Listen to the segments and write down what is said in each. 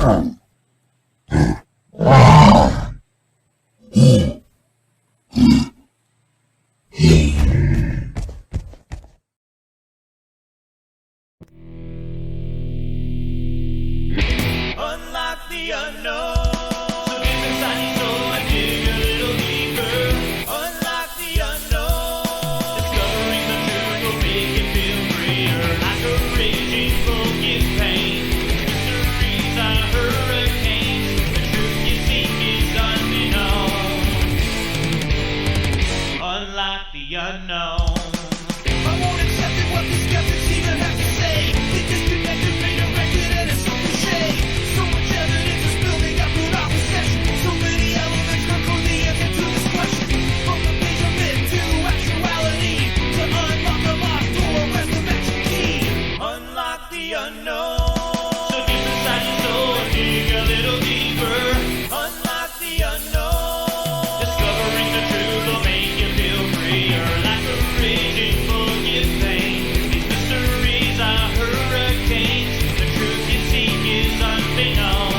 Unlock the unknown. So get inside your soul and dig a little deeper. Unlock the unknown. Discovering the truth will make you feel freer. Like a raging full gives pain. Mysteries are hurricanes. The truth you seek is unknown. Unlock the unknown. I won't accept it, what the skeptics even have to say. They disconnected, redirected, and it's so cliche. So much evidence is building up in our possession. So many elements conclude the answer to this question. From the page of myth to actuality, to unlock the locked door, where's the magic key? Unlock the unknown. So deep inside your soul and dig a little deeper. Unlock the unknown. Discovering the truth will make you feel freer. Like a raging bull gives pain. These mysteries are hurricanes. The truth you seek is unbeknown.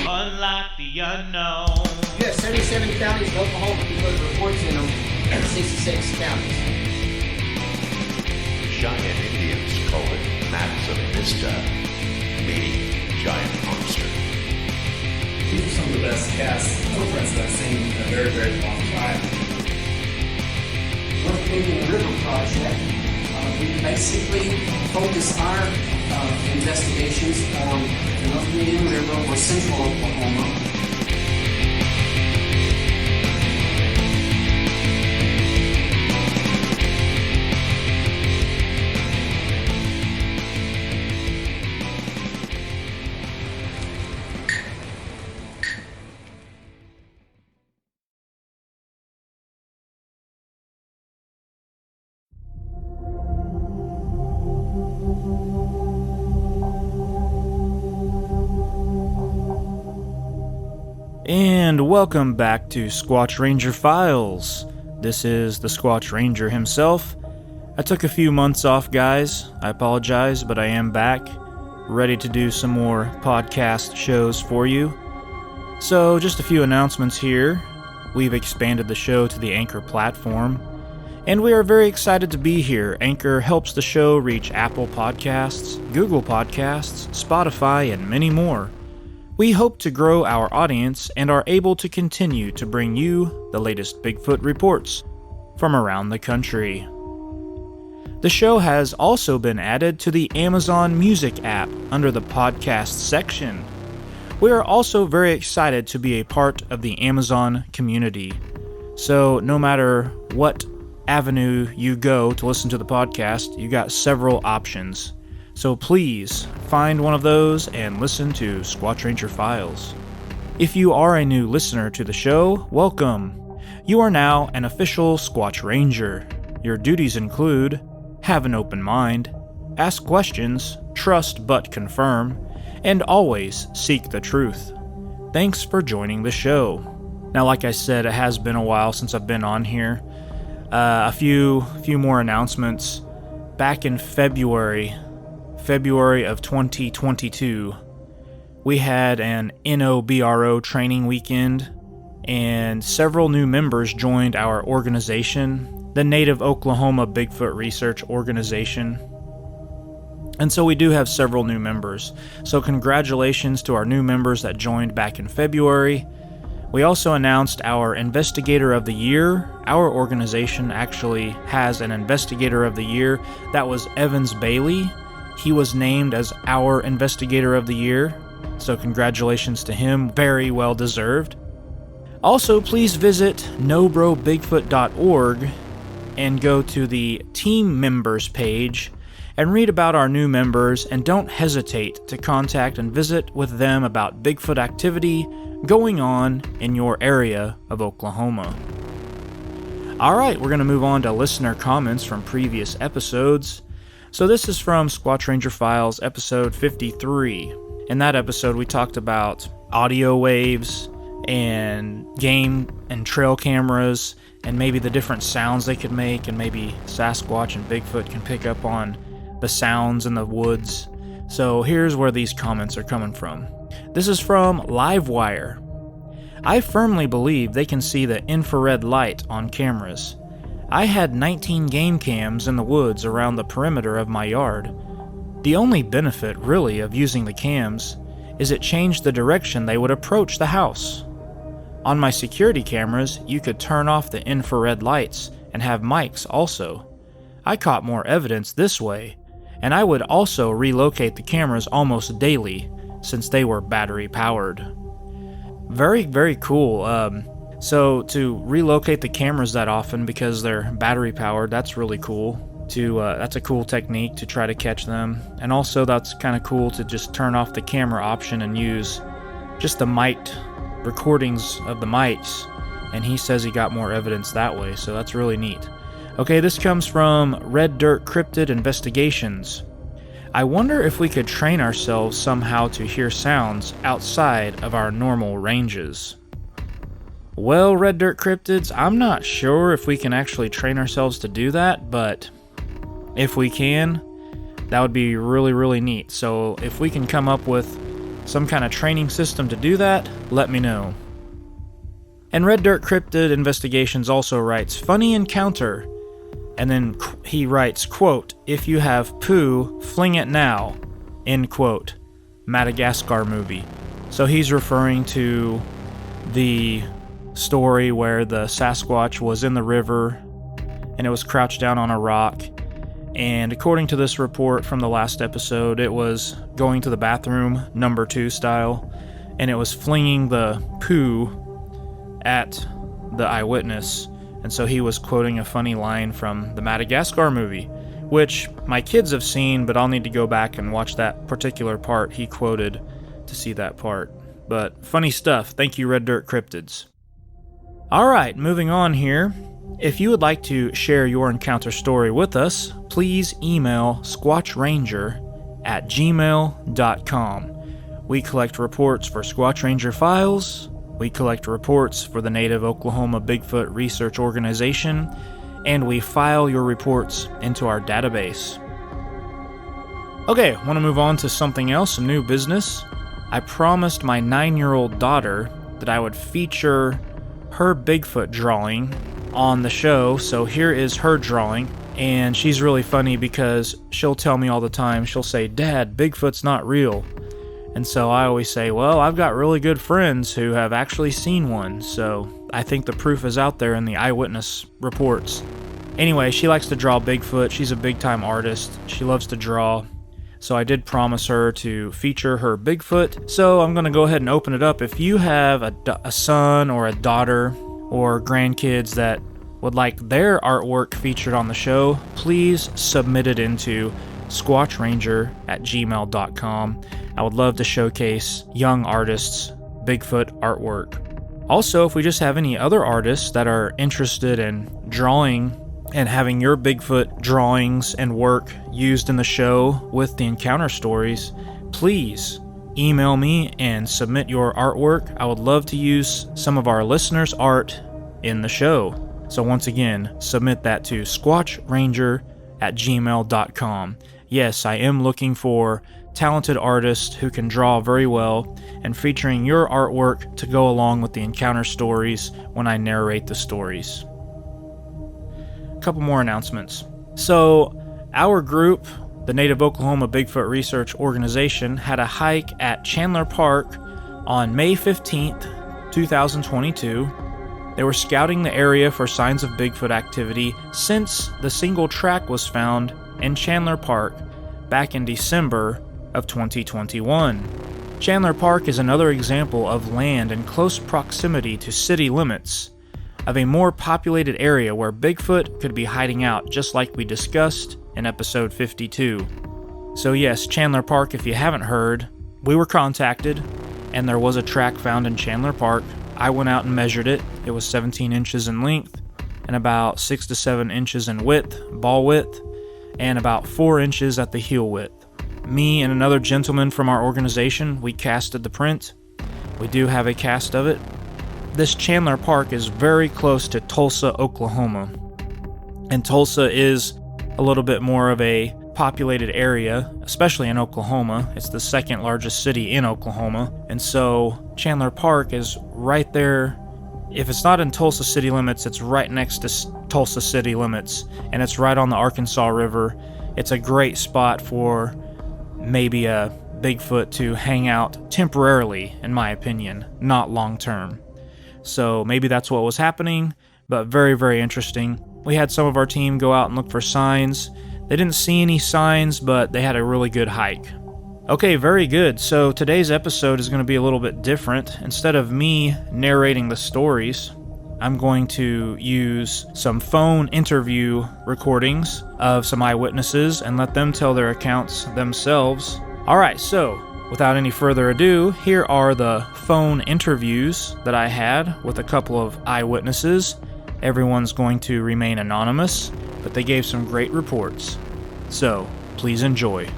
Unlock the unknown. You have 77 counties in Oklahoma because reports in them, and 66 counties. Cheyenne Indians call it Matzo Vista, meaning giant monster. These are some of the best cast footprints that I've seen in a very, very long time. North Canadian River Project, we basically focus our investigations on the North Canadian River or central Oklahoma. And welcome back to Squatch Ranger Files. This is the Squatch Ranger himself. I took a few months off, guys. I apologize, but I am back, ready to do some more podcast shows for you. So, just a few announcements here. We've expanded the show to the Anchor platform, and we are very excited to be here. Anchor helps the show reach Apple Podcasts, Google Podcasts, Spotify, and many more. We hope to grow our audience and are able to continue to bring you the latest Bigfoot reports from around the country. The show has also been added to the Amazon Music app under the podcast section. We are also very excited to be a part of the Amazon community. So no matter what avenue you go to listen to the podcast, you got several options. So please find one of those and listen to Squatch Ranger Files. If you are a new listener to the show, welcome. You are now an official Squatch Ranger. Your duties include have an open mind, ask questions, trust but confirm, and always seek the truth. Thanks for joining the show. Now, like I said, it has been a while since I've been on here. A few more announcements. Back in February of 2022, we had an NOBRO training weekend, and several new members joined our organization, the Native Oklahoma Bigfoot Research Organization. And so we do have several new members. So congratulations to our new members that joined back in February. We also announced our Investigator of the Year. Our organization actually has an Investigator of the Year. That was Evans Bailey. He was named as our Investigator of the Year, so congratulations to him, very well deserved. Also, please visit nobrobigfoot.org and go to the Team Members page and read about our new members, and don't hesitate to contact and visit with them about Bigfoot activity going on in your area of Oklahoma. Alright, we're going to move on to listener comments from previous episodes. So this is from Squatch Ranger Files, episode 53. In that episode, we talked about audio waves and game and trail cameras and maybe the different sounds they could make, and maybe Sasquatch and Bigfoot can pick up on the sounds in the woods. So here's where these comments are coming from. This is from Livewire. I firmly believe they can see the infrared light on cameras. I had 19 game cams in the woods around the perimeter of my yard. The only benefit, really, of using the cams is it changed the direction they would approach the house. On my security cameras, you could turn off the infrared lights and have mics also. I caught more evidence this way, and I would also relocate the cameras almost daily since they were battery powered. Very, very cool. So to relocate the cameras that often because they're battery powered, that's really cool. That's a cool technique to try to catch them. And also that's kind of cool to just turn off the camera option and use just the mic'd recordings of the mics. And he says he got more evidence that way, so that's really neat. Okay, this comes from Red Dirt Cryptid Investigations. I wonder if we could train ourselves somehow to hear sounds outside of our normal ranges. Well, Red Dirt Cryptids, I'm not sure if we can actually train ourselves to do that, but if we can, that would be really, really neat. So if we can come up with some kind of training system to do that, let me know. And Red Dirt Cryptid Investigations also writes, funny encounter. And then he writes, quote, if you have poo, fling it now, end quote. Madagascar movie. So he's referring to the story where the Sasquatch was in the river and it was crouched down on a rock. And according to this report from the last episode, it was going to the bathroom, number 2 style, and it was flinging the poo at the eyewitness. And so he was quoting a funny line from the Madagascar movie, which my kids have seen, but I'll need to go back and watch that particular part he quoted to see that part. But funny stuff. Thank you, Red Dirt Cryptids. Alright, moving on here. If you would like to share your encounter story with us, please email squatchranger@gmail.com. We collect reports for Squatch Ranger Files. We collect reports for the Native Oklahoma Bigfoot Research Organization, and we file your reports into our database. Okay, want to move on to something else, some new business. I promised my 9-year-old daughter that I would feature her Bigfoot drawing on the show, so here is her drawing. And she's really funny because she'll tell me all the time, she'll say, Dad, Bigfoot's not real. And so I always say, well, I've got really good friends who have actually seen one, so I think the proof is out there in the eyewitness reports. Anyway, she likes to draw Bigfoot. She's a big-time artist. She loves to draw. So I did promise her to feature her Bigfoot. So I'm going to go ahead and open it up. If you have a son or a daughter or grandkids that would like their artwork featured on the show, please submit it into squatchranger@gmail.com. I would love to showcase young artists' Bigfoot artwork. Also, if we just have any other artists that are interested in drawing and having your Bigfoot drawings and work used in the show with the encounter stories, please email me and submit your artwork. I would love to use some of our listeners' art in the show. So once again, submit that to squatchranger@gmail.com. Yes, I am looking for talented artists who can draw very well and featuring your artwork to go along with the encounter stories when I narrate the stories. A couple more announcements. So, our group, the Native Oklahoma Bigfoot Research Organization, had a hike at Chandler Park on May 15th, 2022. They were scouting the area for signs of Bigfoot activity since the single track was found in Chandler Park back in December of 2021. Chandler Park is another example of land in close proximity to city limits, of a more populated area where Bigfoot could be hiding out, just like we discussed in episode 52. So yes, Chandler Park, if you haven't heard, we were contacted, and there was a track found in Chandler Park. I went out and measured it. It was 17 inches in length, and about 6 to 7 inches in width, ball width, and about 4 inches at the heel width. Me and another gentleman from our organization, we casted the print. We do have a cast of it. This Chandler Park is very close to Tulsa, Oklahoma. And Tulsa is a little bit more of a populated area, especially in Oklahoma. It's the second largest city in Oklahoma. And so Chandler Park is right there. If it's not in Tulsa city limits, it's right next to Tulsa city limits, and it's right on the Arkansas River. It's a great spot for maybe a Bigfoot to hang out temporarily, in my opinion, not long term. So maybe that's what was happening, but very, very interesting. We had some of our team go out and look for signs. They didn't see any signs, but they had a really good hike. Okay, very good. So today's episode is going to be a little bit different. Instead of me narrating the stories, I'm going to use some phone interview recordings of some eyewitnesses and let them tell their accounts themselves. Alright, so without any further ado, here are the phone interviews that I had with a couple of eyewitnesses. Everyone's going to remain anonymous, but they gave some great reports. So, please enjoy.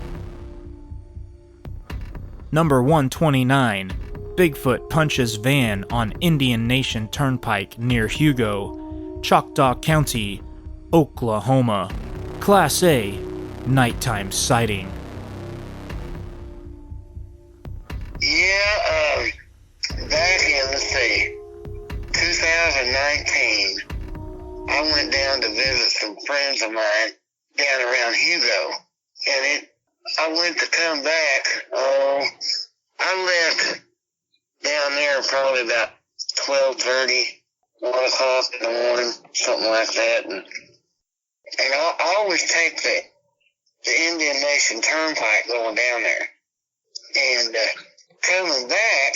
Number 129. Bigfoot punches van on Indian Nation Turnpike near Hugo, Choctaw County, Oklahoma. Class A, nighttime sighting. Yeah, back in, let's see, 2019, I went down to visit some friends of mine down around Hugo, and I went to come back, I left down there probably about 12:30, 1 o'clock in the morning, something like that, and I always take the Indian Nation Turnpike going down there, and coming back,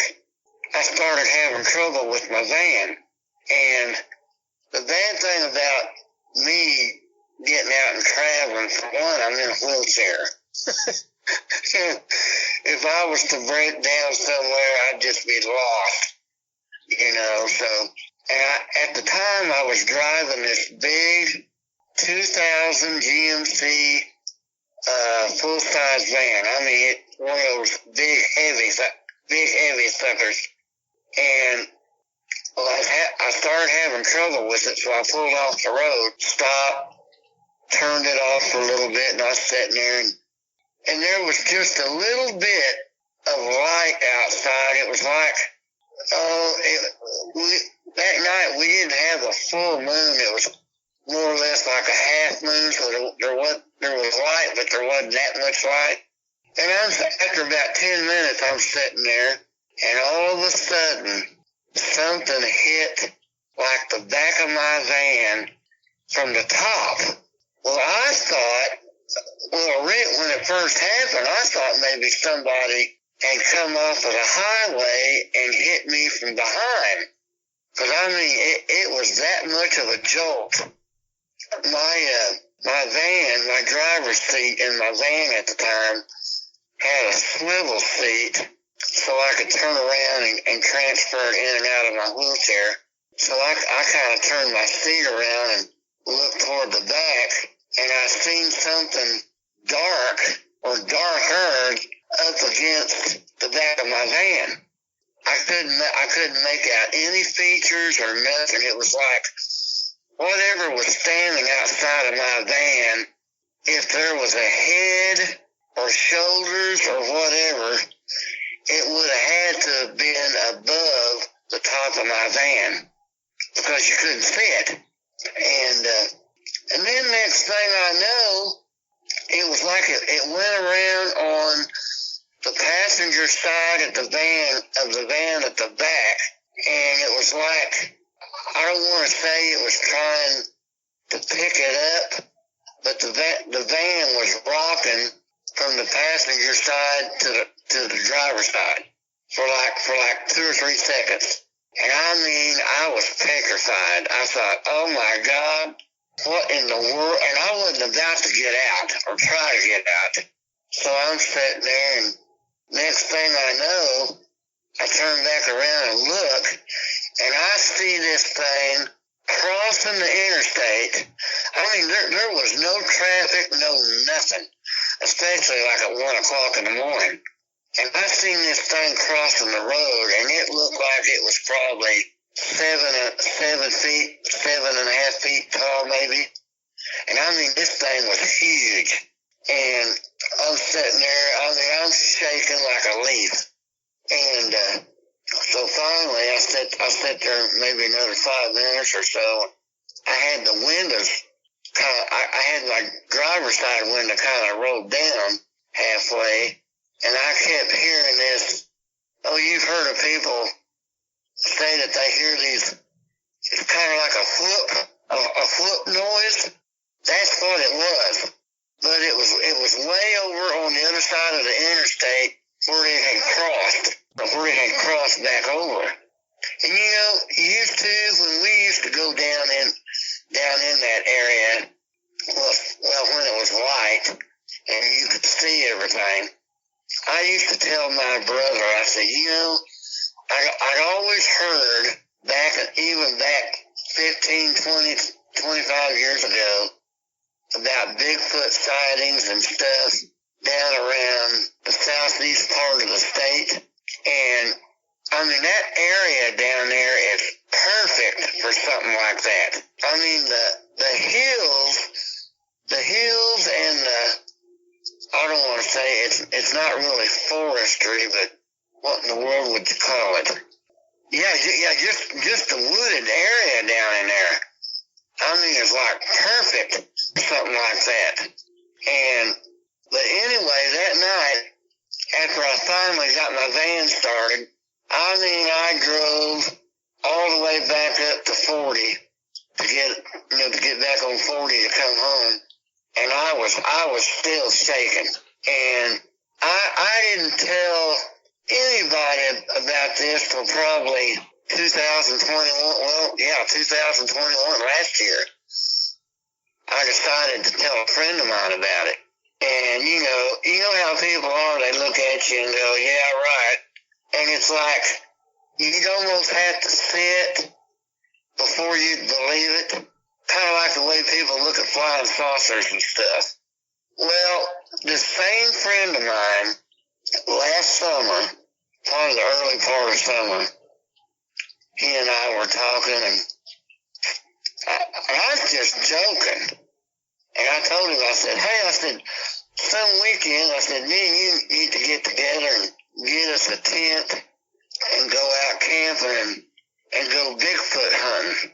I started having trouble with my van, and the bad thing about me getting out and traveling, for one, I'm in a wheelchair. If I was to break down somewhere, I'd just be lost, so, and at the time I was driving this big 2000 GMC, full-size van. I mean, one of those big heavy suckers. And I started having trouble with it, so I pulled off the road, stopped, turned it off for a little bit, and I was sitting there, and there was just a little bit of light outside. It was like, that night we didn't have a full moon. It was more or less like a half moon, so there was light, but there wasn't that much light. And after about 10 minutes, I'm sitting there, and all of a sudden, something hit like the back of my van from the top. Well, I thought, when it first happened, I thought maybe somebody had come off of the highway and hit me from behind. Because, I mean, it was that much of a jolt. My van, my driver's seat in my van at the time had a swivel seat so I could turn around and transfer it in and out of my wheelchair. So I kind of turned my seat around and looked toward the back, and I seen something dark or darker up against the back of my van. I couldn't make out any features or nothing. It was like whatever was standing outside of my van, if there was a head or shoulders or whatever, it would have had to have been above the top of my van because you couldn't see it. And then next thing I know, it was like it went around on the passenger side of the van at the back, and it was like, I don't want to say it was trying to pick it up, but the van was rocking from the passenger side to the driver's side for like 2 or 3 seconds. And I mean, I was petrified. I thought, oh my God, what in the world? And I wasn't about to get out or try to get out. So I'm sitting there, and next thing I know, I turn back around and look, and I see this thing crossing the interstate. I mean, there was no traffic, no nothing, especially like at 1 o'clock in the morning. And I seen this thing crossing the road, and it looked like it was probably 7.5 feet tall, maybe. And I mean, this thing was huge. And I'm sitting there, I'm shaking like a leaf. And so finally, I sat there maybe another 5 minutes or so. I had the windows I had my driver's side window kind of rolled down halfway, and I kept hearing this. Oh, you've heard of people say that they hear these. It's kind of like a whoop noise. That's what it was. But it was way over on the other side of the interstate where it had crossed back over. And you know, when we used to go down in that area, well, when it was light and you could see everything, I used to tell my brother, I said, you know, I'd always heard even back 15, 20, 25 years ago about Bigfoot sightings and stuff down around the southeast part of the state. And I mean, that area down there is perfect for something like that. I mean, the hills and I don't want to say it's not really forestry, but what in the world would you call it? Yeah, just the wooded area down in there. I mean, it's like perfect for something like that. But anyway, that night, after I finally got my van started, I mean, I drove all the way back up to 40 to get back on 40 to come home, and I was still shaking. And I didn't tell anybody about this till probably 2021. Well, yeah, 2021, last year. I decided to tell a friend of mine about it. And you know how people are, they look at you and go, yeah, right. And it's like, you'd almost have to see it before you'd believe it. Kind of like the way people look at flying saucers and stuff. Well, the same friend of mine, last summer, probably the early part of summer, he and I were talking, and I was just joking. And I told him, I said, hey, some weekend, me and you need to get together and get us a tent and go out camping and go Bigfoot hunting.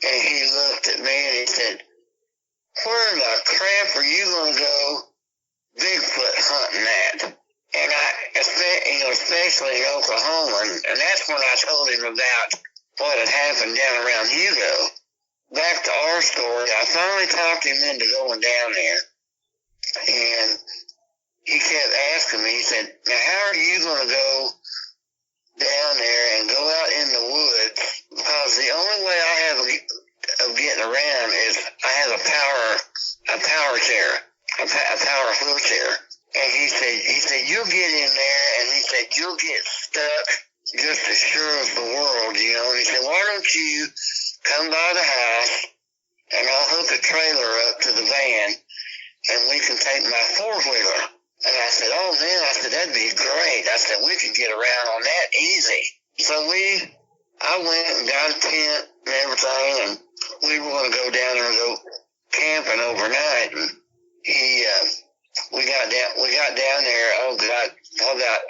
And he looked at me and he said, where in the crap are you going to go Bigfoot hunting at? And especially in Oklahoma. And that's when I told him about what had happened down around Hugo. Back to our story, I finally talked him into going down there. And he kept asking me, he said, now how are you going to go down there and go out in the woods? Because the only way I have of getting around is I have a power chair, a power wheelchair. And he said, you'll get in there, and he said, you'll get stuck just as sure as the world, you know. And he said, why don't you come by the house, and I'll hook a trailer up to the van, and we can take my four-wheeler. And I said, oh, man, that'd be great. I said, we can get around on that easy. So I went and got a tent and everything, and we were going to go down there and go camping overnight. And we got down there, oh, God, about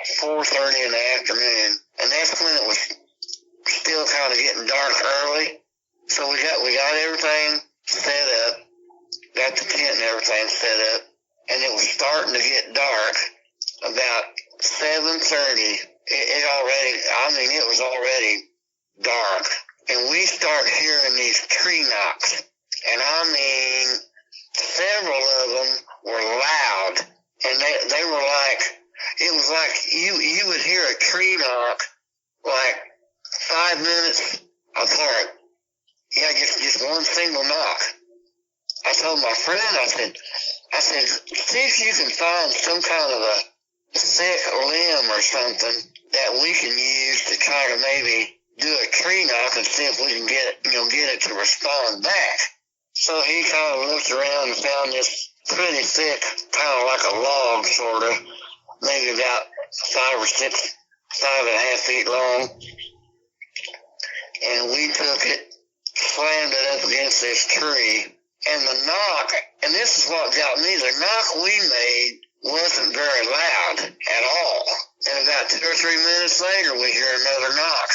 4:30 in the afternoon. And that's when it was still kind of getting dark early. So we got everything set up, got the tent and everything set up, and it was starting to get dark. About 7:30, it was already dark. And we start hearing these tree knocks. And I mean, several of them were loud. And they were like, it was like you would hear a tree knock like 5 minutes apart. Yeah, just one single knock. I told my friend, I said, see if you can find some kind of a thick limb or something that we can use to try to maybe do a tree knock and see if we can get it to respond back. So he kind of looked around and found this pretty thick, kind of like a log, sort of, maybe about 5.5 feet long. And we took it, slammed it up against this tree, and the knock And this is what got me. The knock we made wasn't very loud at all. And about 2 or 3 minutes later, we hear another knock.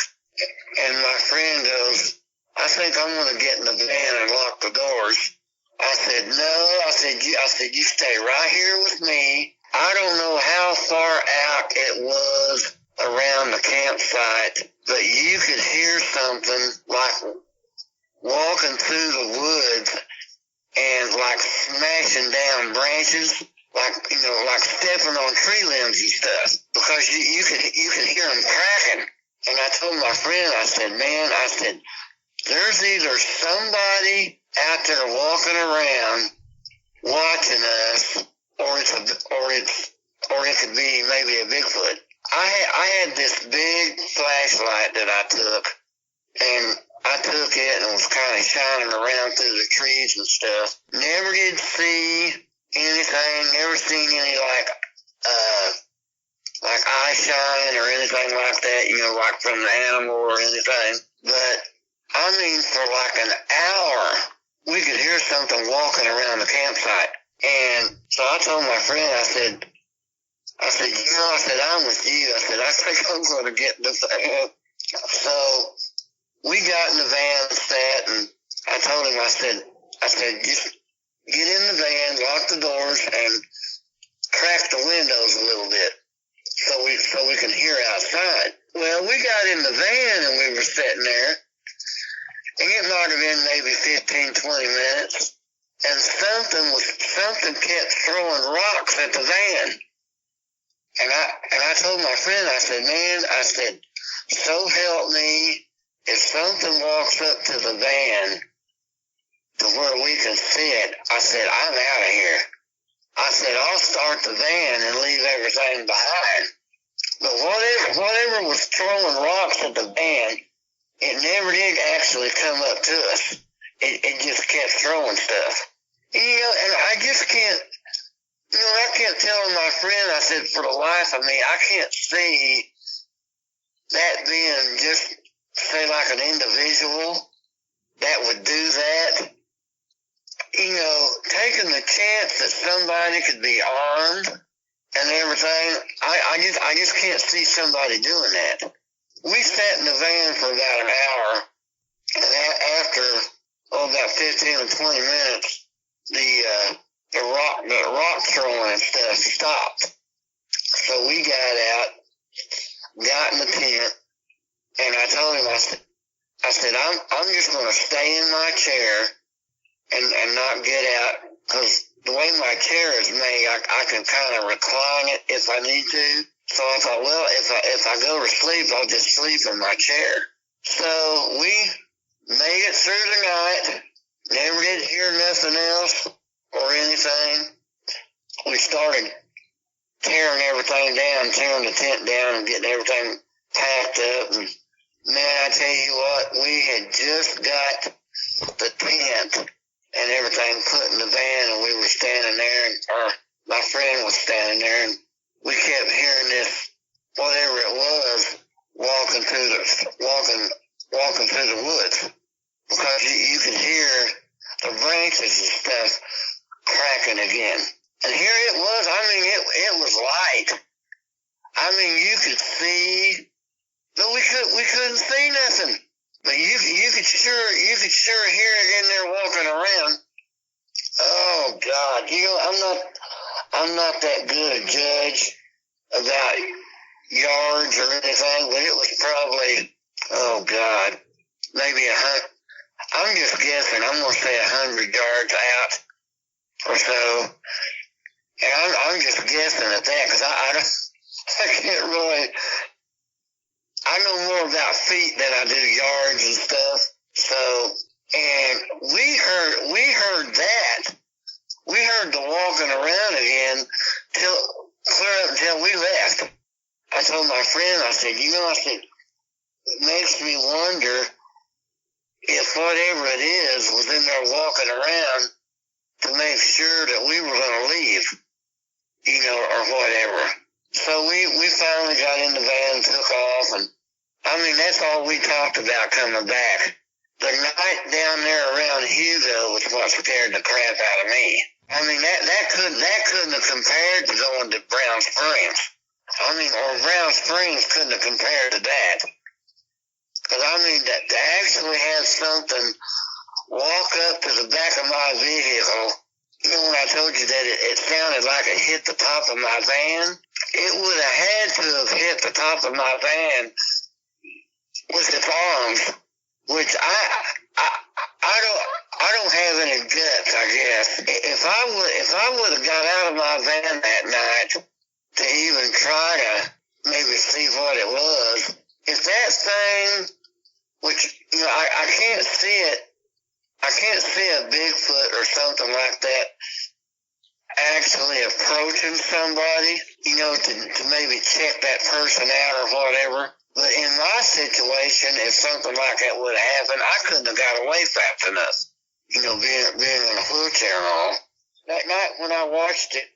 And my friend goes, I think I'm going to get in the van and lock the doors. I said, no. I said, you stay right here with me. I don't know how far out it was around the campsite, but you could hear something like walking through the woods and like smashing down branches, like, you know, like stepping on tree limbs and stuff, because you could hear them cracking. And I told my friend, I said, man, I said, there's either somebody out there walking around watching us, or it could be maybe a Bigfoot. I had this big flashlight that I took, and I took it and was kind of shining around through the trees and stuff. Never did see anything, never seen any like eye shine or anything like that, you know, like from the animal or anything. But I mean, for like an hour, we could hear something walking around the campsite. And so I told my friend, I said, you know, I said, I'm with you. I said, I think I'm going to get in the van. So we got in the van and sat, and I told him, I said, just get in the van, lock the doors, and crack the windows a little bit so we can hear outside. Well, we got in the van and we were sitting there, and it might have been maybe 15, 20 minutes, and something kept throwing rocks at the van. And I told my friend, I said, man, I said, so help me, if something walks up to the van to where we can see it, I said, I'm out of here. I said, I'll start the van and leave everything behind. But whatever was throwing rocks at the van, it never did actually come up to us. It just kept throwing stuff. You know, and I just can't, you know, I kept telling my friend, I said, for the life of me, I can't see that being just, say, like an individual that would do that. You know, taking the chance that somebody could be armed and everything, I just can't see somebody doing that. We sat in the van for about an hour, and after, about 15 or 20 minutes, the rock throwing and stuff stopped. So we got out, got in the tent, and I told him, I said, I'm just going to stay in my chair and not get out, because the way my chair is made, I can kind of recline it if I need to. So I thought, well, if I go to sleep, I'll just sleep in my chair. So we made it through the night, never did hear nothing else or anything. We started tearing everything down, tearing the tent down and getting everything packed up. And man, I tell you what, we had just got the tent and everything put in the van, and we were standing there, or my friend was standing there, and we kept hearing this, whatever it was, walking through the woods, because you could hear the branches and stuff cracking again. And here it was. I mean, it was light. I mean, you could see, but we couldn't see nothing. But you could sure hear it in there walking around. Oh God, you know, I'm not that good a judge about yards or anything, but it was probably, oh God, maybe 100. I'm just guessing. I'm gonna say 100 yards out or so. And I'm just guessing at that, because I can't really. I know more about feet than I do yards and stuff. So, and we heard that. We heard the walking around again clear up until we left. I told my friend, I said, you know, I said, it makes me wonder if whatever it is was in there walking around to make sure that we were going to leave, you know, or whatever. So we finally got in the van and took off, and I mean, that's all we talked about coming back. The night down there around Hugo was what scared the crap out of me. I mean, that couldn't have compared to going to Brown Springs. I mean, or Brown Springs couldn't have compared to that. Because, I mean, to actually have something walk up to the back of my vehicle, you know, when I told you that it sounded like it hit the top of my van, it would have had to have hit the top of my van with its arms, which I don't have any guts, I guess. If I would have got out of my van that night to even try to maybe see what it was, if that thing, which, you know, I can't see it, I can't see a Bigfoot or something like that actually approaching somebody, you know, to maybe check that person out or whatever. But in my situation, if something like that would have happened, I couldn't have got away fast enough, you know, being in a wheelchair and all. That night when I watched it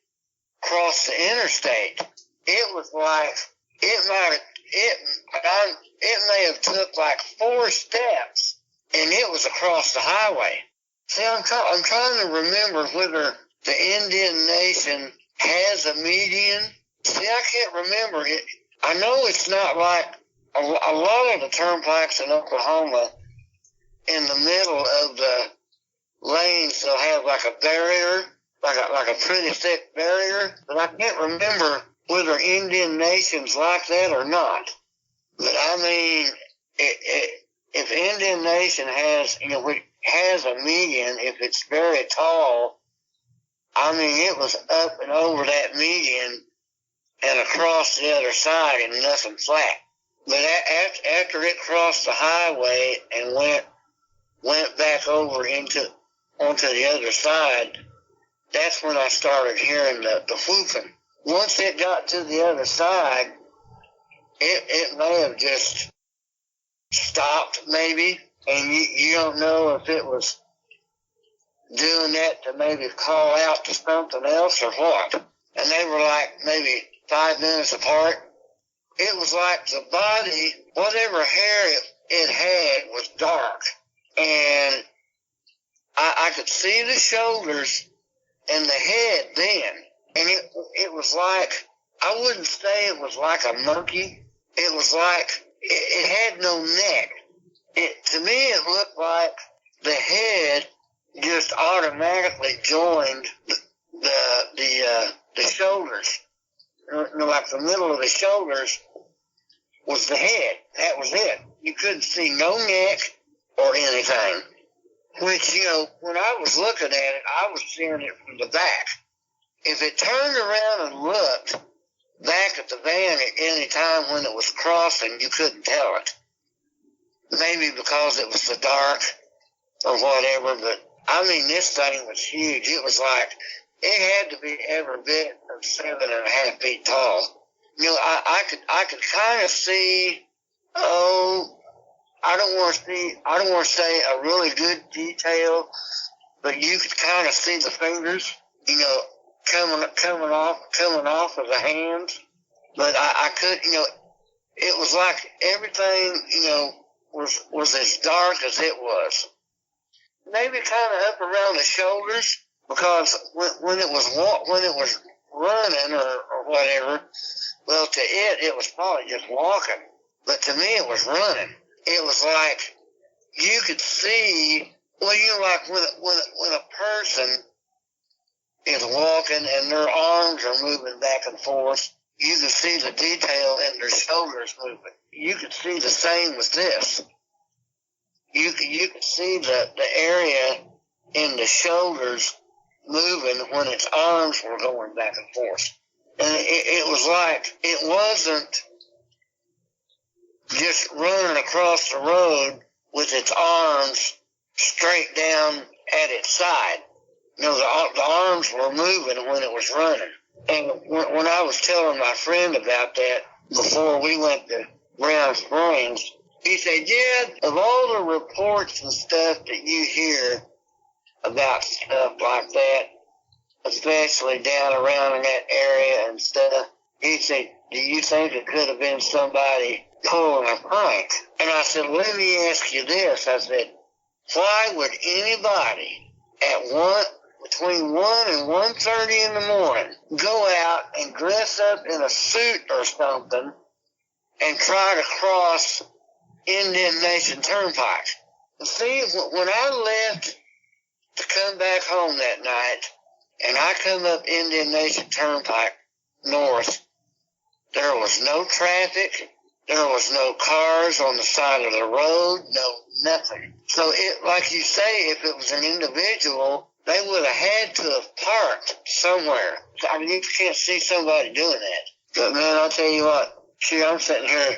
cross the interstate, it was like, it may have took like 4 steps, and it was across the highway. See, I'm trying to remember whether the Indian Nation has a median. See, I can't remember it. I know it's not like a lot of the turnpikes in Oklahoma. In the middle of the lanes, they'll have like a barrier, like a pretty thick barrier. But I can't remember whether Indian Nation's like that or not. But I mean, if Indian Nation has, you know, has a median, if it's very tall, I mean, it was up and over that median and across the other side and nothing flat. But after it crossed the highway and went back over onto the other side, that's when I started hearing the whooping. Once it got to the other side, it may have just stopped maybe, and you don't know if it was doing that to maybe call out to something else or what. And they were like maybe 5 minutes apart. It was like the body, whatever hair it had was dark. And I could see the shoulders and the head then. And it was like, I wouldn't say it was like a monkey. It was like, it had no neck. To me, it looked like the head just automatically joined the shoulders. You know, like the middle of the shoulders was the head. That was it. You couldn't see no neck or anything. Which, you know, when I was looking at it, I was seeing it from the back. If it turned around and looked back at the van at any time when it was crossing, you couldn't tell it. Maybe because it was so dark or whatever, but I mean, this thing was huge. It was like, it had to be every bit of 7.5 feet tall. You know, I could kind of see, I don't want to say a really good detail, but you could kind of see the fingers, you know, coming off of the hands. But I could, you know, it was like everything, you know, was as dark as it was. Maybe kind of up around the shoulders, because when it was running or whatever, well, to it was probably just walking, but to me it was running. It was like you could see, well, you know, like when a person is walking and their arms are moving back and forth, you can see the detail in their shoulders moving. You could see the same with this. You could see the area in the shoulders moving when its arms were going back and forth. And it was like, it wasn't just running across the road with its arms straight down at its side. You know, the arms were moving when it was running. And when I was telling my friend about that before we went to Brown Springs, he said, yeah, of all the reports and stuff that you hear about stuff like that, especially down around in that area and stuff, he said, do you think it could have been somebody pulling a prank? And I said, let me ask you this. I said, why would anybody at between 1 and 1:30 in the morning, go out and dress up in a suit or something and try to cross Indian Nation Turnpike. And see, when I left to come back home that night, and I come up Indian Nation Turnpike north, there was no traffic, there was no cars on the side of the road, no nothing. So like you say, if it was an individual, they would have had to have parked somewhere. I mean, you can't see somebody doing that. But man, I'll tell you what, I'm sitting here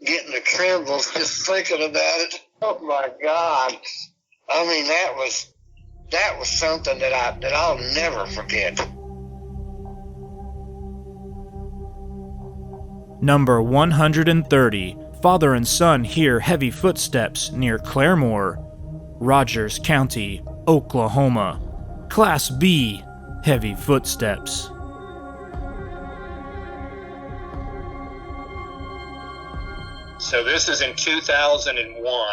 getting the trembles just thinking about it. Oh my God. I mean, that was something that I'll never forget. Number 130. Father and son hear heavy footsteps near Claremore, Rogers County, Oklahoma. Class B, heavy footsteps. So this is in 2001.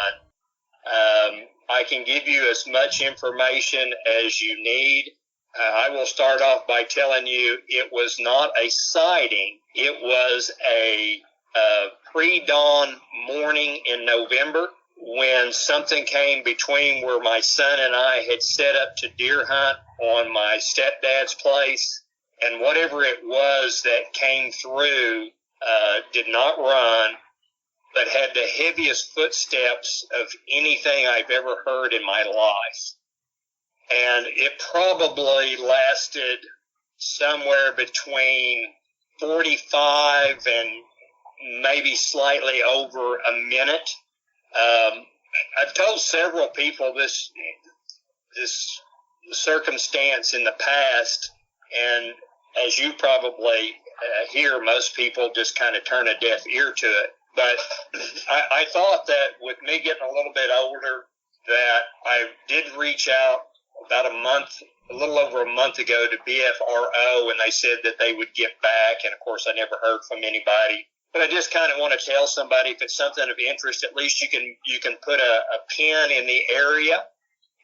I can give you as much information as you need. I will start off by telling you it was not a sighting. It was a pre-dawn morning in November when something came between where my son and I had set up to deer hunt on my stepdad's place, and whatever it was that came through did not run, but had the heaviest footsteps of anything I've ever heard in my life. And it probably lasted somewhere between 45 and maybe slightly over a minute. I've told several people this circumstance in the past, and as you probably hear, most people just kind of turn a deaf ear to it. But I thought that with me getting a little bit older, that I did reach out about a little over a month ago to BFRO, and they said that they would get back. And of course, I never heard from anybody. But I just kind of want to tell somebody, if it's something of interest, at least you can put a pin in the area.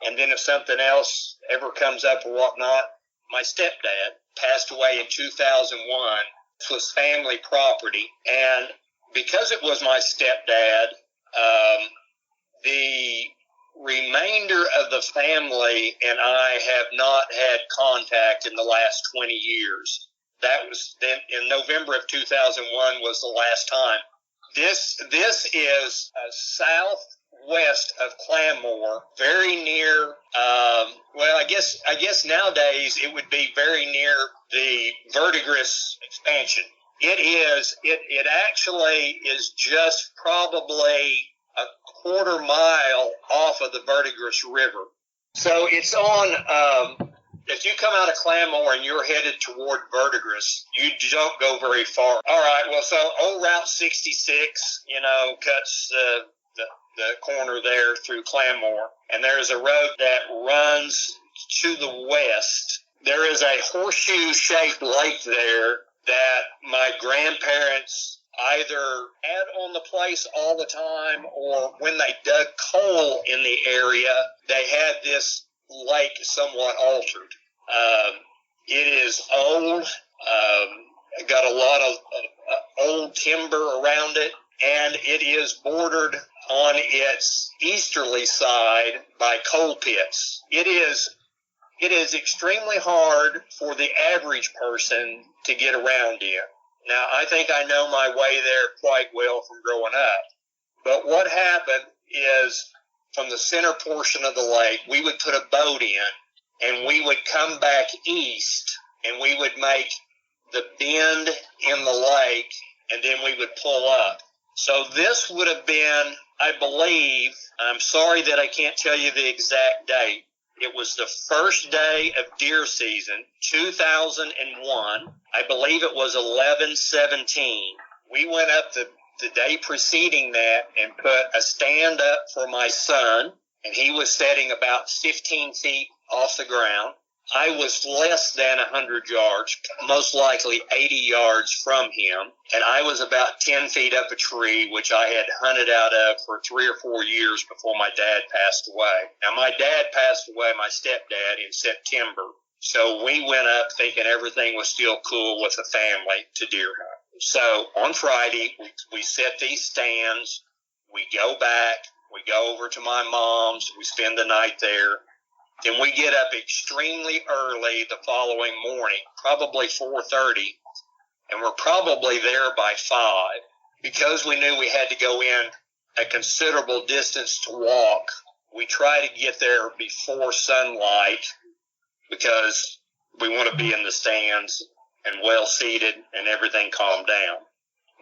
And then if something else ever comes up or whatnot, my stepdad passed away in 2001. This was family property. And because it was my stepdad, the remainder of the family and I have not had contact in the last 20 years. That was then in November of 2001 was the last time. This is southwest of Claremore, very near, well, I guess nowadays it would be very near the Verdigris expansion. It actually is just probably a quarter mile off of the Verdigris River. So it's on, if you come out of Claremore and you're headed toward Verdigris, you don't go very far. All right, well, so old Route 66, cuts the corner there through Claremore, and there's a road that runs to the west. There is a horseshoe-shaped lake there that my grandparents either had on the place all the time, or when they dug coal in the area, they had this lake somewhat altered. It is old, got a lot of old timber around it, and it is bordered on its easterly side by coal pits. It is extremely hard for the average person to get around in. Now, I think I know my way there quite well from growing up. But what happened is, from the center portion of the lake, we would put a boat in, and we would come back east, and we would make the bend in the lake, and then we would pull up. So this would have been, I believe, I'm sorry that I can't tell you the exact date. It was the first day of deer season, 2001. I believe it was 11/17. We went up the day preceding that and put a stand up for my son, and he was sitting about 15 feet off the ground. I was less than 100 yards, most likely 80 yards from him, and I was about 10 feet up a tree, which I had hunted out of for 3 or 4 years before my dad passed away. Now, my dad passed away, my stepdad, in September, so we went up thinking everything was still cool with the family to deer hunt. So on Friday, we set these stands, we go back, we go over to my mom's, we spend the night there. Then we get up extremely early the following morning, probably 4:30, and we're probably there by 5. Because we knew we had to go in a considerable distance to walk, we try to get there before sunlight because we want to be in the stands and well seated and everything calmed down.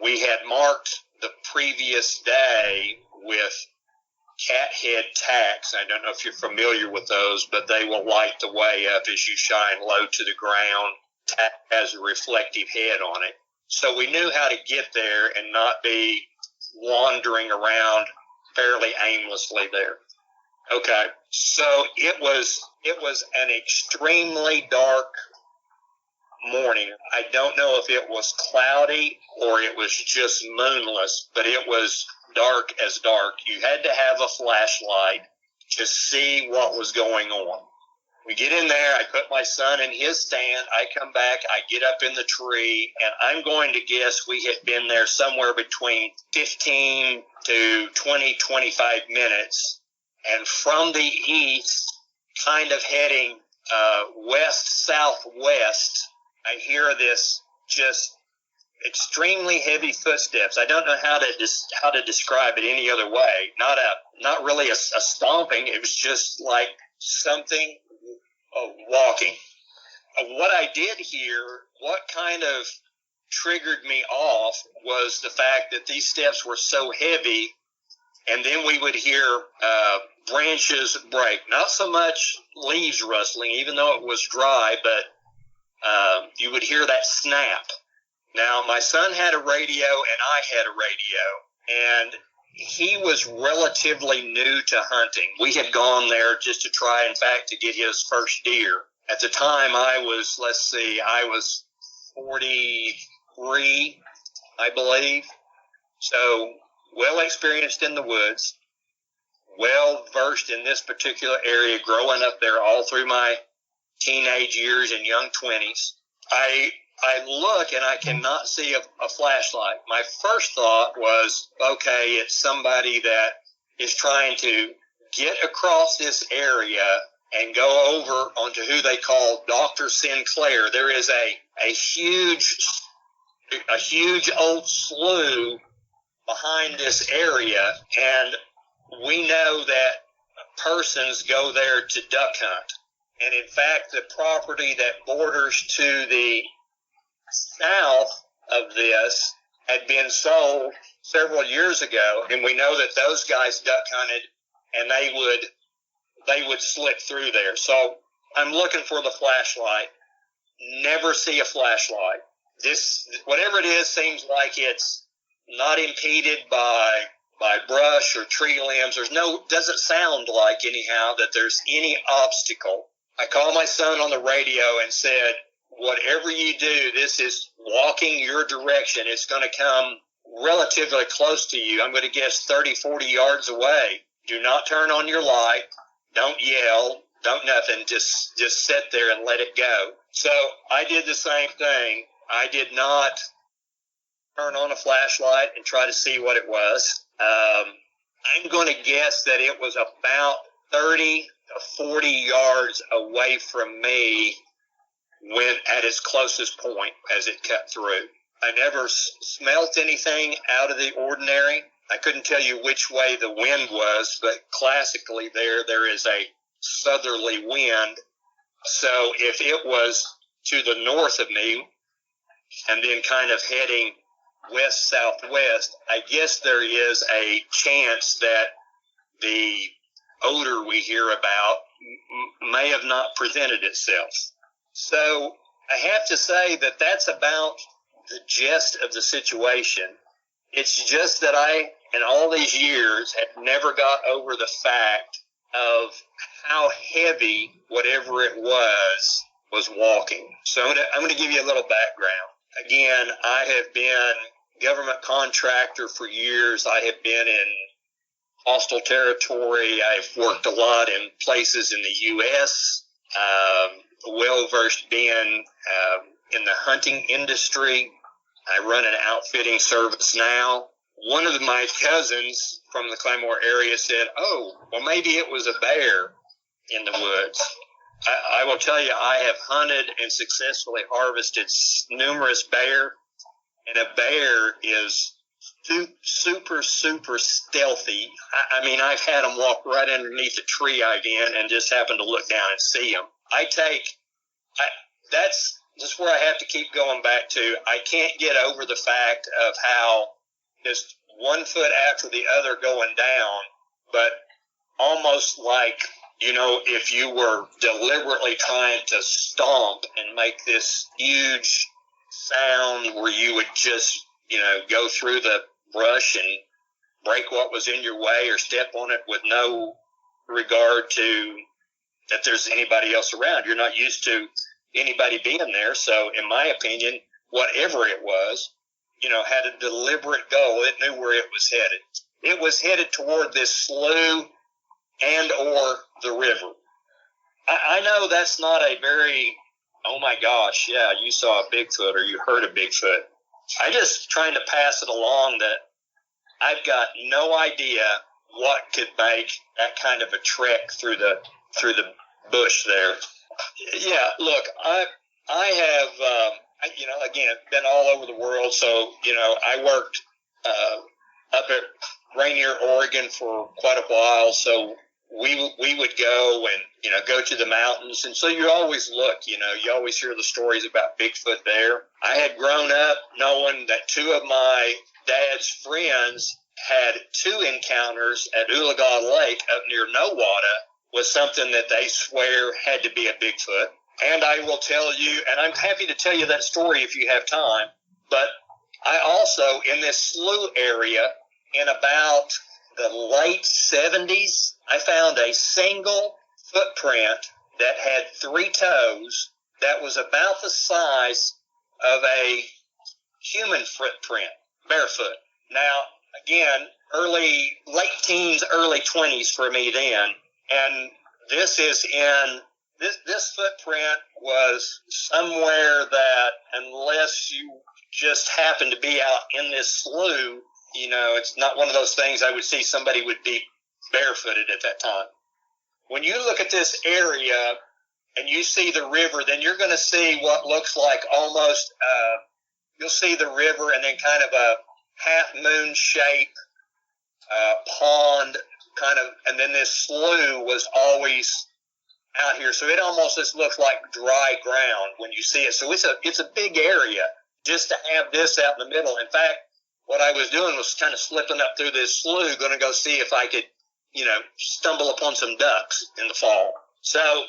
We had marked the previous day with cathead tacks. I don't know if you're familiar with those, but they will light the way up as you shine low to the ground. Tack has a reflective head on it. So we knew how to get there and not be wandering around fairly aimlessly there. Okay, so it was an extremely dark morning. I don't know if it was cloudy or it was just moonless, but it was dark as dark. You had to have a flashlight to see what was going on. We get in there, I put my son in his stand, I come back, I get up in the tree, and I'm going to guess we had been there somewhere between 15 to 20, 25 minutes. And from the east, kind of heading west-southwest, I hear this just extremely heavy footsteps. I don't know how to describe it any other way. Not really a stomping. It was just like something walking. What I did hear, what kind of triggered me off, was the fact that these steps were so heavy, and then we would hear branches break. Not so much leaves rustling, even though it was dry, but you would hear that snap. Now, my son had a radio and I had a radio, and he was relatively new to hunting. We had gone there just to try, in fact, to get his first deer. At the time, I was 43, I believe. So, well experienced in the woods, well versed in this particular area, growing up there all through my teenage years and young 20s. I look and I cannot see a flashlight. My first thought was, okay, it's somebody that is trying to get across this area and go over onto who they call Dr. Sinclair. There is a huge old slough behind this area, and we know that persons go there to duck hunt. And in fact, the property that borders to the south of this had been sold several years ago, and we know that those guys duck hunted, and they would slip through there. So I'm looking for the flashlight. Never see a flashlight. This, whatever it is, seems like it's not impeded by brush or tree limbs. Doesn't sound like anyhow that there's any obstacle. I called my son on the radio and said, whatever you do, this is walking your direction. It's going to come relatively close to you. I'm going to guess 30, 40 yards away. Do not turn on your light. Don't yell. Don't nothing. Just sit there and let it go. So I did the same thing. I did not turn on a flashlight and try to see what it was. I'm going to guess that it was about 30 to 40 yards away from me when at its closest point as it cut through. I never smelt anything out of the ordinary. I couldn't tell you which way the wind was, but classically there is a southerly wind. So if it was to the north of me and then kind of heading west-southwest, I guess there is a chance that the odor we hear about may have not presented itself. So I have to say that that's about the gist of the situation. It's just that I, in all these years, have never got over the fact of how heavy whatever it was walking. So I'm going to give you a little background. Again, I have been government contractor for years. I have been in hostile territory. I've worked a lot in places in the U.S., well-versed being in the hunting industry. I run an outfitting service now. One of my cousins from the Claymore area said, oh, well, maybe it was a bear in the woods. I will tell you, I have hunted and successfully harvested numerous bear, and a bear is super stealthy. I mean, I've had them walk right underneath the tree I've in and just happen to look down and see them. That's where I have to keep going back to. I can't get over the fact of how just 1 foot after the other going down, but almost like, you know, if you were deliberately trying to stomp and make this huge sound where you would just, you know, go through the brush and break what was in your way or step on it with no regard to that there's anybody else around. You're not used to anybody being there. So in my opinion, whatever it was, you know, had a deliberate goal. It knew where it was headed. It was headed toward this slough and or the river. I know that's not a very, oh my gosh, yeah, you saw a Bigfoot or you heard a Bigfoot. I just trying to pass it along that I've got no idea what could make that kind of a trek through the bush there. Yeah, look, I have, you know, again, been all over the world. So, you know, I worked up at Rainier, Oregon for quite a while. So we would go and, you know, go to the mountains. And so you always look, you know, you always hear the stories about Bigfoot there. I had grown up knowing that 2 of my dad's friends had 2 encounters at Oologah Lake up near Nowata with something that they swear had to be a Bigfoot. And I will tell you, and I'm happy to tell you that story if you have time, but I also, in this slough area, in about the late 70s, I found a single footprint that had 3 toes that was about the size of a human footprint, barefoot. Now, again, late teens, early 20s for me then, and this footprint was somewhere that, unless you just happen to be out in this slough, you know, it's not one of those things I would see somebody would be barefooted at that time. When you look at this area and you see the river, then you're going to see what looks like almost, you'll see the river and then kind of a half-moon shape pond kind of, and then this slough was always out here. So it almost just looks like dry ground when you see it. So it's a big area just to have this out in the middle. In fact, what I was doing was kind of slipping up through this slough, going to go see if I could, you know, stumble upon some ducks in the fall. So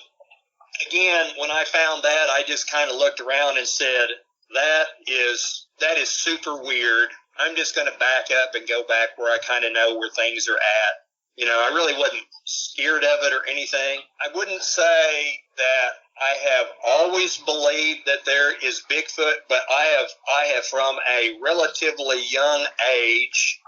again, when I found that, I just kind of looked around and said, that is super weird. I'm just going to back up and go back where I kind of know where things are at. You know, I really wasn't scared of it or anything. I wouldn't say that I have always believed that there is Bigfoot, but I have from a relatively young age,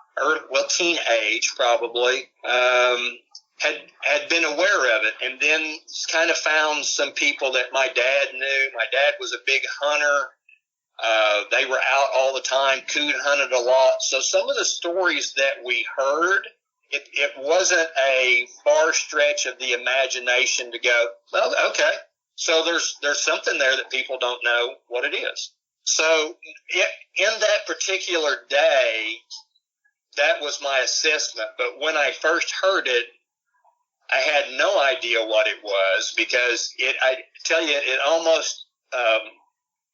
teen age probably, had been aware of it, and then kind of found some people that my dad knew. My dad was a big hunter. They were out all the time, coon hunted a lot. So some of the stories that we heard, it wasn't a far stretch of the imagination to go, well, okay, so there's something there that people don't know what it is. So in that particular day, that was my assessment. But when I first heard it, I had no idea what it was, because I tell you, it almost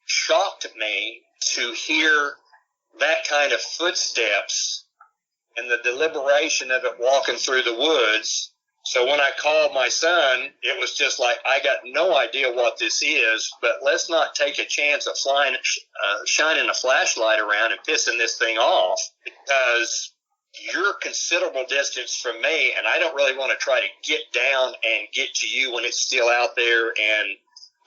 shocked me to hear that kind of footsteps and the deliberation of it walking through the woods. So when I called my son, it was just like, I got no idea what this is, but let's not take a chance of shining a flashlight around and pissing this thing off, because you're a considerable distance from me, and I don't really want to try to get down and get to you when it's still out there and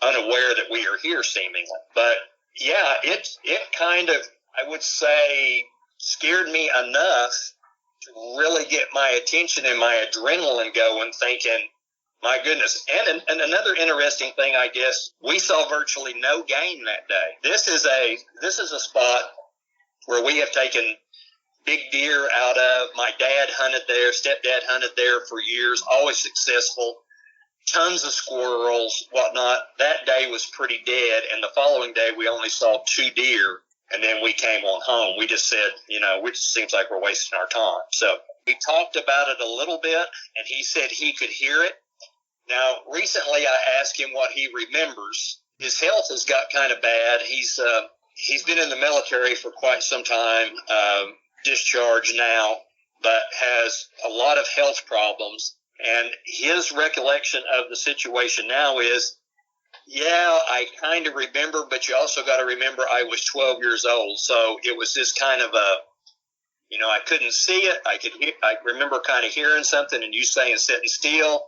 unaware that we are here, seemingly. But yeah, it kind of, I would say, scared me enough to really get my attention and my adrenaline going, thinking, my goodness. And another interesting thing, I guess, we saw virtually no game that day. This is a spot where we have taken big deer out of. My dad hunted there, stepdad hunted there for years, always successful. Tons of squirrels, whatnot. That day was pretty dead, and the following day we only saw 2 deer, and then we came on home. We just said, it seems like we're wasting our time. So we talked about it a little bit, and he said he could hear it. Now, recently I asked him what he remembers. His health has got kind of bad. He's been in the military for quite some time, discharged now, but has a lot of health problems. And his recollection of the situation now is, yeah, I kind of remember, but you also got to remember I was 12 years old. So it was just kind of I couldn't see it. I remember kind of hearing something and you saying sitting still,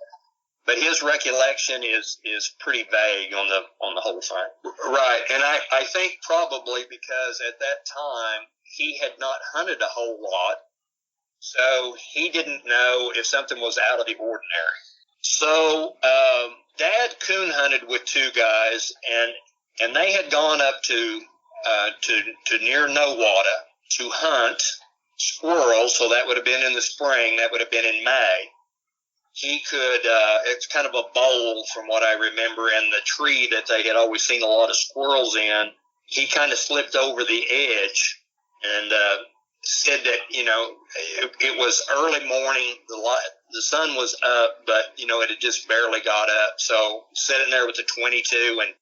but his recollection is pretty vague on the whole thing. Right. And I think probably because at that time he had not hunted a whole lot. So he didn't know if something was out of the ordinary. So Dad coon hunted with 2 guys, and they had gone up to near Nowata to hunt squirrels. So that would have been in the spring. That would have been in May. He could. It's kind of a bowl from what I remember, and the tree that they had always seen a lot of squirrels in. He kind of slipped over the edge and said that, it was early morning, the sun was up, but, it had just barely got up. So sitting there with the 22, and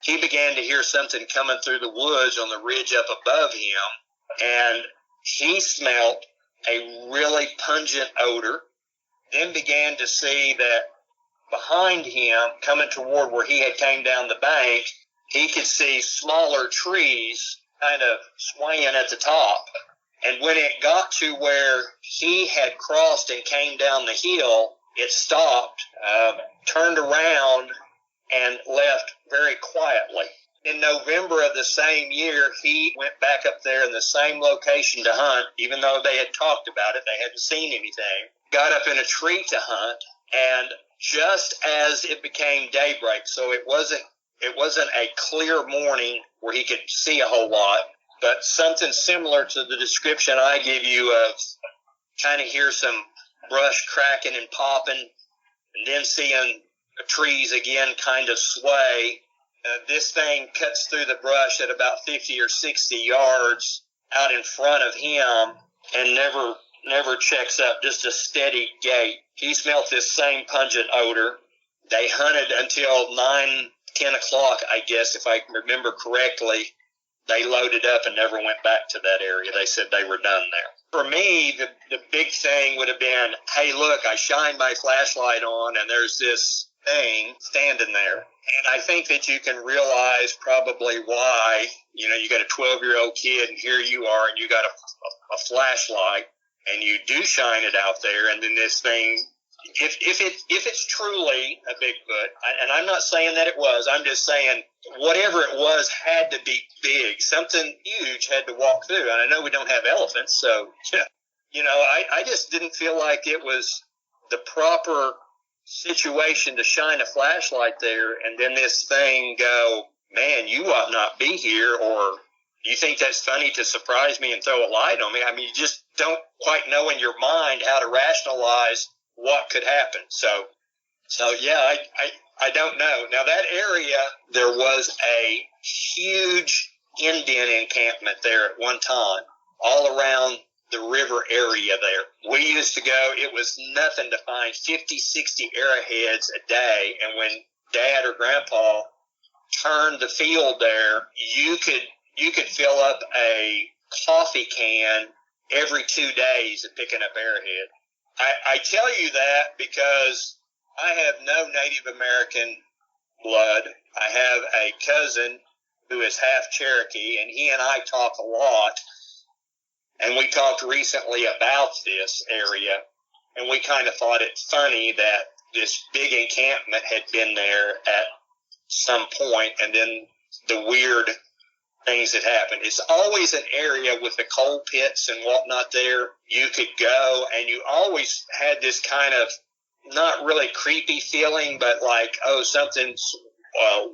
he began to hear something coming through the woods on the ridge up above him, and he smelt a really pungent odor, then began to see that behind him, coming toward where he had came down the bank, he could see smaller trees kind of swaying at the top. And when it got to where he had crossed and came down the hill, it stopped, turned around, and left very quietly. In November of the same year, he went back up there in the same location to hunt, even though they had talked about it. They hadn't seen anything. Got up in a tree to hunt, and just as it became daybreak, so it wasn't a clear morning where he could see a whole lot, but something similar to the description I give you of kind of hear some brush cracking and popping, and then seeing the trees again kind of sway. This thing cuts through the brush at about 50 or 60 yards out in front of him and never checks up, just a steady gait. He smelt this same pungent odor. They hunted until 9, 10 o'clock, I guess, if I remember correctly. They loaded up and never went back to that area. They said they were done there. For me, the big thing would have been, hey, look, I shined my flashlight on and there's this thing standing there. And I think that you can realize probably why, you got a 12-year-old kid and here you are and you got a flashlight and you do shine it out there, and then this thing, if it's truly a Bigfoot, and I'm not saying that it was, I'm just saying whatever it was had to be big. Something huge had to walk through. And I know we don't have elephants, so, I just didn't feel like it was the proper situation to shine a flashlight there and then this thing go, man, you ought not be here, or you think that's funny to surprise me and throw a light on me. I mean, you just don't quite know in your mind how to rationalize what could happen. So yeah, I don't know. Now that area, there was a huge Indian encampment there at one time, all around the river area there. We used to go, it was nothing to find 50, 60 arrowheads a day. And when Dad or Grandpa turned the field there, you could fill up a coffee can every 2 days of picking up arrowhead. I tell you that because I have no Native American blood. I have a cousin who is half Cherokee, and he and I talk a lot. And we talked recently about this area, and we kind of thought it funny that this big encampment had been there at some point, and then the weird things that happened. It's always an area with the coal pits and whatnot there. You could go, and you always had this kind of not really creepy feeling, but like, oh, something's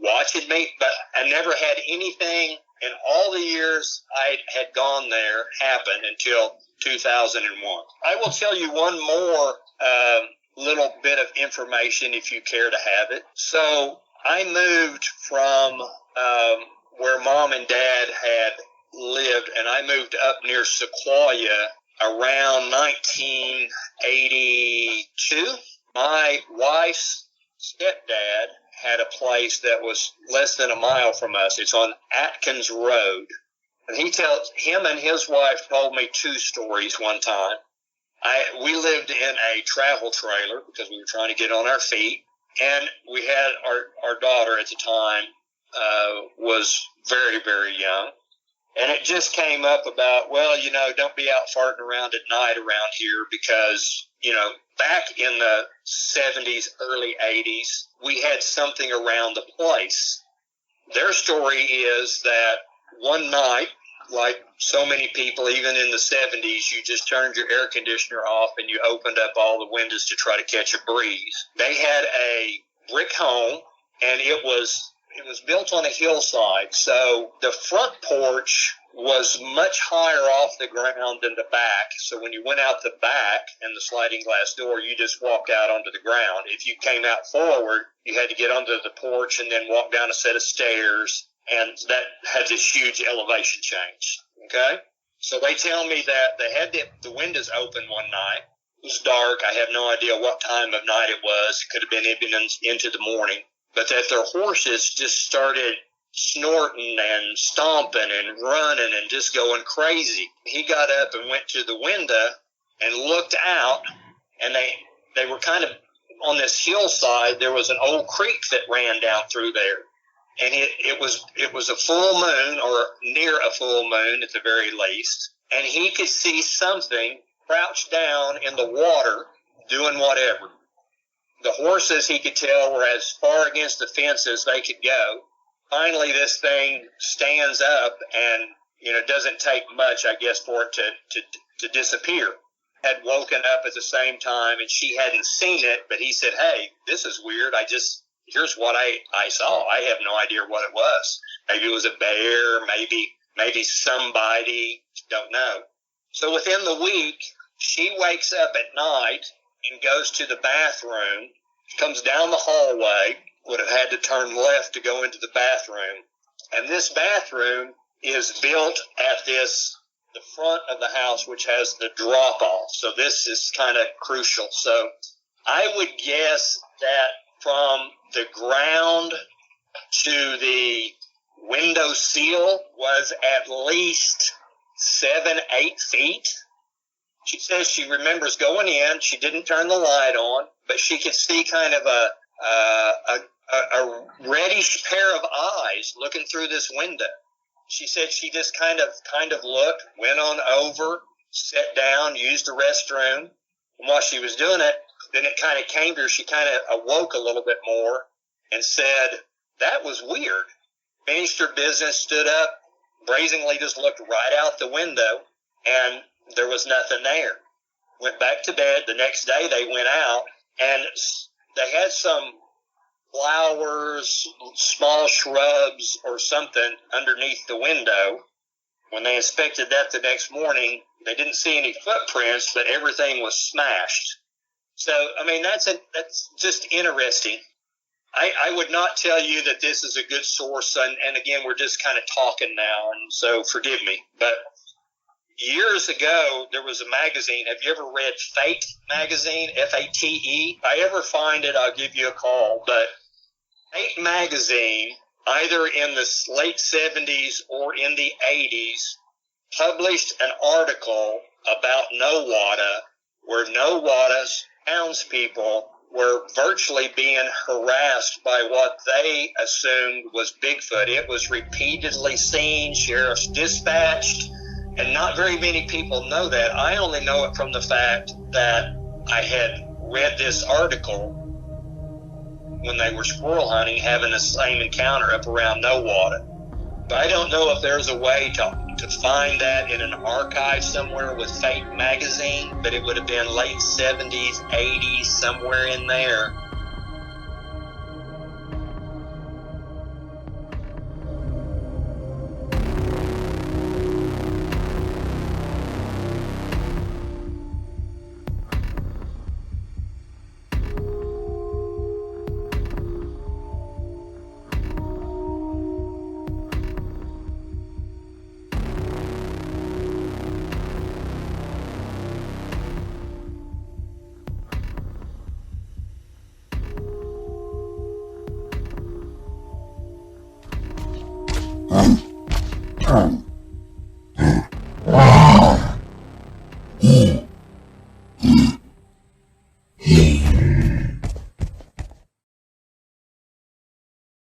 watching me. But I never had anything in all the years I had gone there happen until 2001. I will tell you one more little bit of information if you care to have it. So I moved from where Mom and Dad had lived, and I moved up near Sequoia around 1982. My wife's stepdad had a place that was less than a mile from us. It's on Atkins Road. And him and his wife told me two stories one time. We lived in a travel trailer because we were trying to get on our feet. And we had our daughter at the time was very, very young. And it just came up about, well, don't be out farting around at night around here because, back in the 70s, early 80s, we had something around the place. Their story is that one night, like so many people, even in the 70s, you just turned your air conditioner off and you opened up all the windows to try to catch a breeze. They had a brick home, and it was built on a hillside, so the front porch was much higher off the ground than the back. So when you went out the back and the sliding glass door, you just walked out onto the ground. If you came out forward, you had to get onto the porch and then walk down a set of stairs, and that had this huge elevation change. Okay? So they tell me that they had the windows open one night. It was dark. I have no idea what time of night it was. It could have been even into the morning. But that their horses just started snorting and stomping and running and just going crazy. He got up and went to the window and looked out, and they were kind of on this hillside. There was an old creek that ran down through there, and it was a full moon, or near a full moon at the very least, and he could see something crouched down in the water doing whatever. The horses, he could tell, were as far against the fence as they could go. Finally, this thing stands up, and doesn't take much, I guess, for it to disappear. Had woken up at the same time, and she hadn't seen it, but he said, "Hey, this is weird. Here's what I saw. I have no idea what it was. Maybe it was a bear. Maybe somebody. Don't know." So within the week, she wakes up at night and goes to the bathroom, comes down the hallway, would have had to turn left to go into the bathroom. And this bathroom is built at the front of the house, which has the drop-off. So this is kind of crucial. So I would guess that from the ground to the window sill was at least 7-8 feet. She says she remembers going in. She didn't turn the light on, but she could see kind of a reddish pair of eyes looking through this window. She said she just kind of looked, went on over, sat down, used the restroom. And while she was doing it, then it kind of came to her. She kind of awoke a little bit more and said, "That was weird." Finished her business, stood up, brazenly just looked right out the window, and there was nothing there. Went back to bed. The next day they went out, and they had some flowers, small shrubs or something underneath the window. When they inspected that the next morning, they didn't see any footprints, but everything was smashed. So, I mean, that's just interesting. I would not tell you that this is a good source, and again, we're just kind of talking now, and so forgive me. But years ago, there was a magazine. Have you ever read Fate magazine, F-A-T-E? If I ever find it, I'll give you a call. But Fate magazine, either in the late 70s or in the 80s, published an article about Nowata, where Nowata's townspeople were virtually being harassed by what they assumed was Bigfoot. It was repeatedly seen, sheriffs dispatched, And not very many people know that. I only know it from the fact that I had read this article when they were squirrel hunting, having the same encounter up around No Water. But I don't know if there's a way to find that in an archive somewhere with Fate magazine, but it would have been late 70s, 80s, somewhere in there.